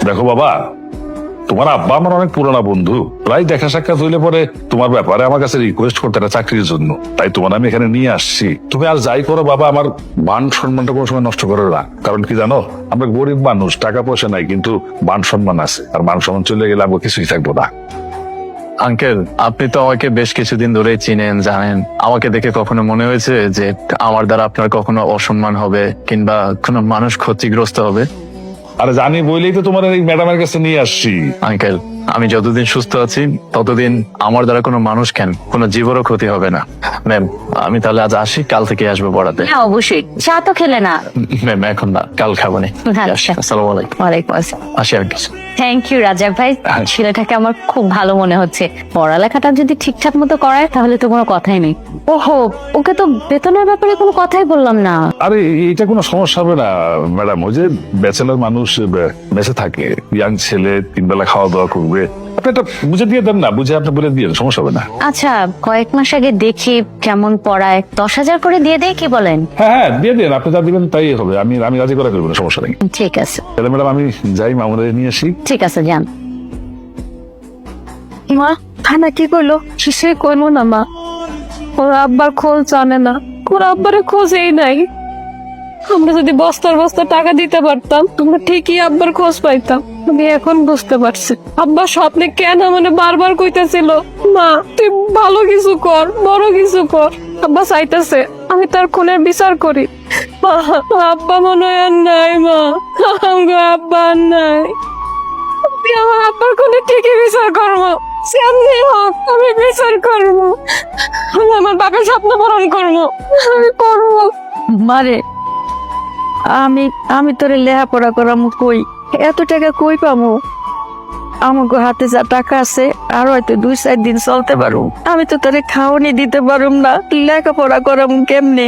দেখো বাবা, তোমার আব্বা আমার অনেক পুরোনো বন্ধু, প্রায় দেখা সাক্ষাৎ হইলে পরে তোমার ব্যাপারে আমার কাছে রিকোয়েস্ট করতে একটা চাকরির জন্য, তাই তোমার আমি এখানে নিয়ে আসছি। তুমি আর যাই করো বাবা, আমার মান সম্মানটা কোনো সময় নষ্ট করো না। কারণ কি জানো, আমরা গরিব মানুষ, টাকা পয়সা নাই, কিন্তু মান সম্মান আছে, আর মান সম্মান চলে গেলে আমরা কিছুই থাকবো না। আঙ্কেল, আপনি তো আমাকে বেশ কিছুদিন ধরেই চিনেন, জানেন। আমাকে দেখে কখনো মনে হয়েছে যে আমার দ্বারা আপনার কখনো অসম্মান হবে কিংবা কোনো মানুষ ক্ষতিগ্রস্ত হবে? আরে জানি বলেই তো তোমার এই ম্যাডামের কাছে নিয়ে আসছি। আঙ্কেল, আমি যতদিন সুস্থ আছি ততদিন আমার দ্বারা কোনো মানুষ কেন, কোনো জীবেরও ক্ষতি হবে না। ম্যাম, আমি তাহলে আজ আসি, কাল থেকে আসবো পড়াতে। হ্যাঁ অবশ্যই, চা তো খেলে না? ম্যাম এখন না, কাল খাবো না। আচ্ছা। আসসালামু আলাইকুম। ওয়ালাইকুম আসসালাম। আসি আঙ্কেল। থ্যাংক ইউ রাজাক ভাই, ছেলেটাকে আমার খুব ভালো মনে হচ্ছে। পড়ালেখাটা যদি ঠিকঠাক মতো করায় তাহলে তো কোনো কথাই নেই। ওহো, ওকে তো বেতনের ব্যাপারে কোনো কথাই বললাম না। আরে এইটা কোনো সমস্যা হবে না ম্যাডাম, ওই যে ব্যাচেলার মানুষ মেসে থাকে, ইয়াং ছেলে, 3 বেলা খাওয়া দাওয়া করবে, আপনি একটা বুঝে দিয়ে দেন না, বুঝে আপনি বলে দিয়ে সমস্যা হবে না। আচ্ছা, কয়েক মাস আগে দেখি কেমন পড়ায়, 10,000 করে দিয়ে দেয়, কি বলেন? হ্যাঁ হ্যাঁ, দিয়ে দেন, আপনি যা দিবেন তাই হবে, আমি আমি রাজি করা করবো না, সমস্যা নেই। ঠিক আছে। তাহলে ম্যাডাম আমি যাই, মামুনের নিয়ে আসি। ঠিক আছে, যান। মা, খানা কি করলো? সে করবো না মা, ওর আব্বার খোঁজ জানে না, ওর আব্বারে খোঁজেই নাই। আমরা যদি বস্তার বস্তা টাকা দিতে পারতাম, আমরা ঠিকই আব্বার খোঁজ পাইতাম। আমি এখন বুঝতে পারছি আব্বা স্বপ্নে কেন মানে বারবার কইতেছিল, মা তুই ভালো কিছু কর, বড় কিছু কর। আব্বা চাইতেছে আমি তার খুনের বিচার করি। মা, আব্বা মনে হয় আর নাই, মা আমার আব্বা আর নাই। আমি আমার আব্বার খুনের ঠিকই বিচার করবো, সামনে হোক আমি বিচার করবো। আমি আমার বাবার স্বপ্ন পূরণ করবো, আমি করবো। মারে, আমি আমি তোরে লেখাপড়া করামু কই, এত টাকা কই পামু? আমাকে হাতে যা টাকা আছে আর হয়তো 2-4 দিন চলতে পারুম। আমি তো তোরে খাওয়ানি দিতে পারুম না, লেখাপড়া করামু কেমনে?